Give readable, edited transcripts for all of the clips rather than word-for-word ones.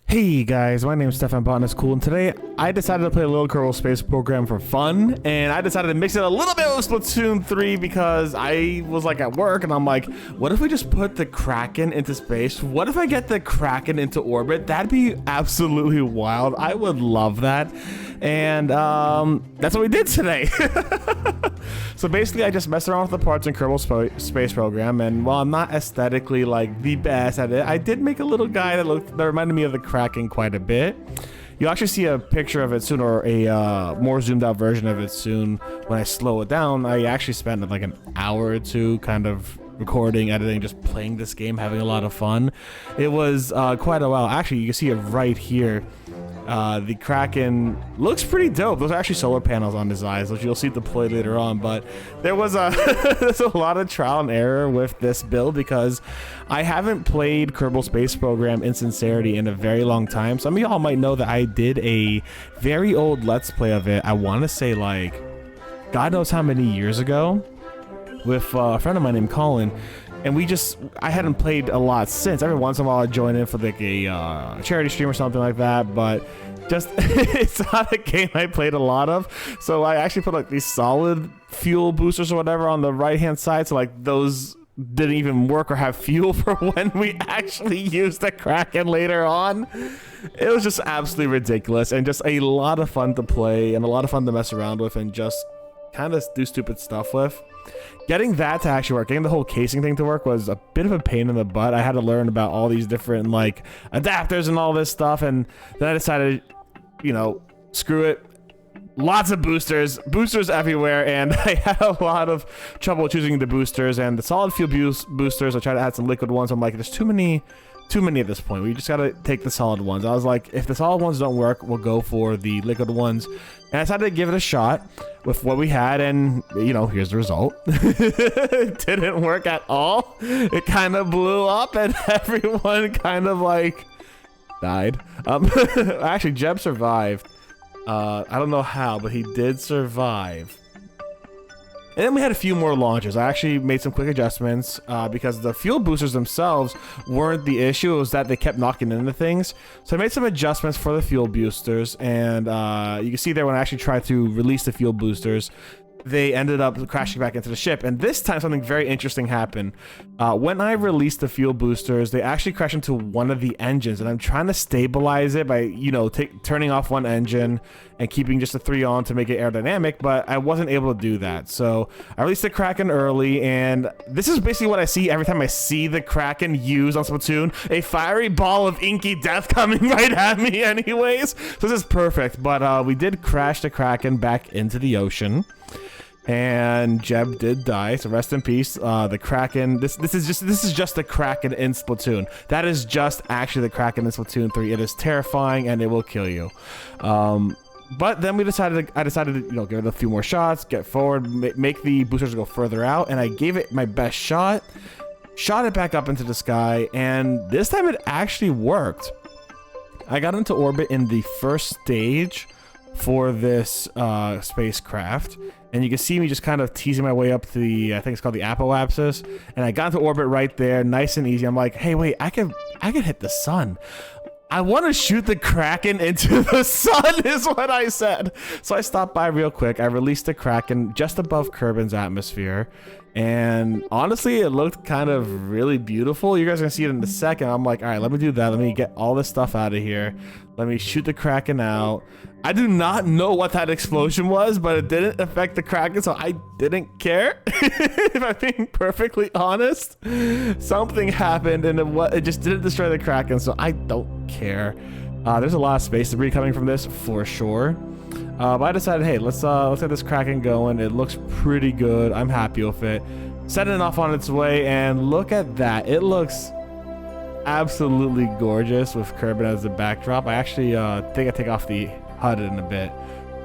Hey guys, my name is Stefan Botanist Cool, and today I decided to play a little Kerbal Space Program for fun, and I decided to mix it a little bit with Splatoon 3 because I was like at work, and I'm like, what if we just put the Kraken into space? What if I get the Kraken into orbit? That'd be absolutely wild. I would love that, and that's what we did today. So basically, I just messed around with the parts in Kerbal Space Program, and while I'm not aesthetically like the best at it, I did make a little guy that reminded me of the Kraken quite a bit. You'll actually see a picture of it soon, or a more zoomed out version of it soon when I slow it down. I actually spent like an hour or two kind of recording, editing, just playing this game, having a lot of fun. It was quite a while. Actually, you can see it right here. The Kraken looks pretty dope. Those are actually solar panels on his eyes, which you'll see deployed later on. But there was there's a lot of trial and error with this build because I haven't played Kerbal Space Program in sincerity in a very long time. Some of y'all might know that I did a very old Let's Play of it. I want to say like God knows how many years ago with a friend of mine named Colin. And I hadn't played a lot since. Every once in a while I'd join in for like a charity stream or something like that, but just it's not a game I played a lot of. So I actually put like these solid fuel boosters or whatever on the right hand side, so like those didn't even work or have fuel for when we actually used the Kraken later on. It was just absolutely ridiculous and just a lot of fun to play and a lot of fun to mess around with and just kind of do stupid stuff with. Getting that to actually work, getting the whole casing thing to work was a bit of a pain in the butt. I had to learn about all these different like adapters and all this stuff, and then I decided, you know, screw it. Lots of boosters everywhere, and I had a lot of trouble choosing the boosters and the solid fuel boosters. I tried to add some liquid ones. I'm like, there's too many at this point. We just gotta take the solid ones. I was like, if the solid ones don't work, we'll go for the liquid ones. And I decided to give it a shot with what we had, and you know, here's the result. It didn't work at all. It kind of blew up, and everyone kind of like died. Actually, Jeb survived. I don't know how, but he did survive. And then we had a few more launches. I actually made some quick adjustments because the fuel boosters themselves weren't the issue. It was that they kept knocking into things. So I made some adjustments for the fuel boosters, and you can see there when I actually tried to release the fuel boosters, they ended up crashing back into the ship. And this time something very interesting happened. When I released the fuel boosters, they actually crashed into one of the engines, and I'm trying to stabilize it by, you know, turning off one engine and keeping just the 3 on to make it aerodynamic, but I wasn't able to do that. So I released the Kraken early, and this is basically what I see every time I see the Kraken used on Splatoon. A fiery ball of inky death coming right at me anyways. So this is perfect, but we did crash the Kraken back into the ocean. And Jeb did die, so rest in peace. The Kraken. This is just the Kraken in Splatoon. That is just actually the Kraken in Splatoon 3. It is terrifying and it will kill you. But then I decided to, you know, give it a few more shots, get forward, make the boosters go further out, and I gave it my best shot. Shot it back up into the sky, and this time it actually worked. I got into orbit in the first stage for this spacecraft, and you can see me just kind of teasing my way up to the, I think it's called the apoapsis, and I got into orbit right there, nice and easy. I'm like, hey, wait, I could hit the sun. I want to shoot the Kraken into the sun is what I said. So I stopped by real quick. I released the Kraken just above Kerbin's atmosphere, and honestly, it looked kind of really beautiful. You guys are gonna see it in a second. I'm like, all right, let me do that. Let me get all this stuff out of here. Let me shoot the Kraken out. I do not know what that explosion was, but it didn't affect the Kraken, so I didn't care. If I'm being perfectly honest, something happened and it just didn't destroy the Kraken, so I don't care. There's a lot of space debris coming from this for sure. But I decided, hey, let's get this Kraken going. It looks pretty good. I'm happy with it. Setting it off on its way, and look at that. It looks absolutely gorgeous with Kerbin as the backdrop. I actually think I take off the HUD in a bit,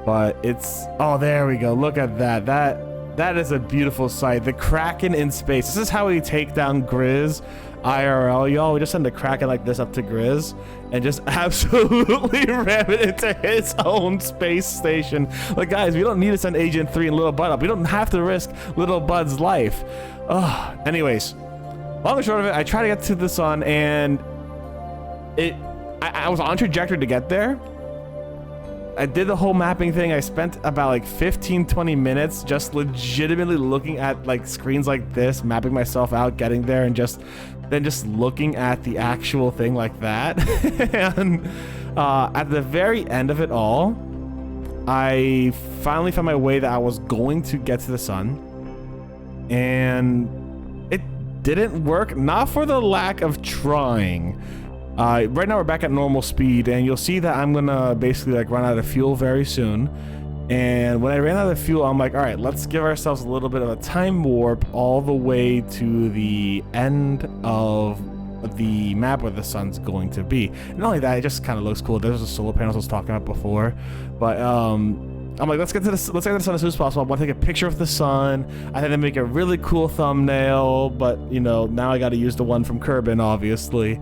but it's, oh, there we go. Look at that. That is a beautiful sight. The Kraken in space. This is how we take down Grizz IRL, y'all. We just send the Kraken like this up to Grizz and just absolutely ram it into his own space station. Like, guys, we don't need to send Agent 3 and Little Bud up. We don't have to risk Little Bud's life. Anyways, long and short of it, I try to get to the sun, and I was on trajectory to get there. I did the whole mapping thing. I spent about like 15-20 minutes just legitimately looking at like screens like this, mapping myself out, getting there, and then just looking at the actual thing like that. And at the very end of it all, I finally found my way that I was going to get to the sun, and it didn't work, not for the lack of trying. Right now we're back at normal speed, and you'll see that I'm gonna basically like run out of fuel very soon. And when I ran out of fuel, I'm like, all right, let's give ourselves a little bit of a time warp all the way to the end of the map where the sun's going to be. And not only that, it just kind of looks cool. There's the solar panels I was talking about before, but I'm like, let's get to the sun as soon as possible. I want to take a picture of the sun. I think they make a really cool thumbnail, but you know, now I got to use the one from Kerbin, obviously.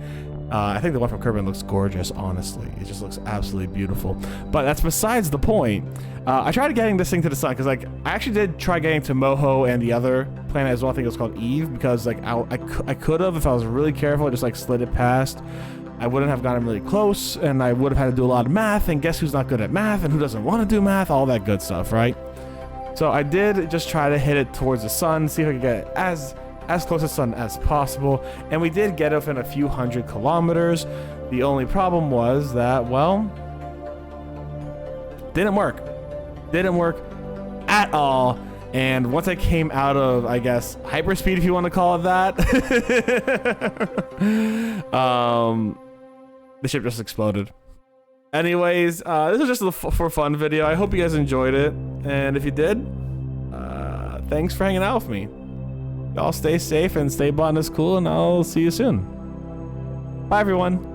I think the one from Kerbin looks gorgeous, honestly. It just looks absolutely beautiful. But that's besides the point. I tried getting this thing to the sun, because like, I actually did try getting to Moho and the other planet as well. I think it was called Eve, because like, I could have, if I was really careful, just like slid it past. I wouldn't have gotten really close, and I would have had to do a lot of math, and guess who's not good at math, and who doesn't want to do math, all that good stuff, right? So I did just try to hit it towards the sun, see if I could get it as close to the sun as possible, and we did get within a few hundred kilometers. The only problem was that, well, didn't work at all. And once I came out of, I guess, hyperspeed, if you want to call it that, the ship just exploded. Anyways, this was just a for fun video. I hope you guys enjoyed it, and if you did, thanks for hanging out with me. Y'all stay safe and stay Botanist Cool, and I'll see you soon. Bye, everyone.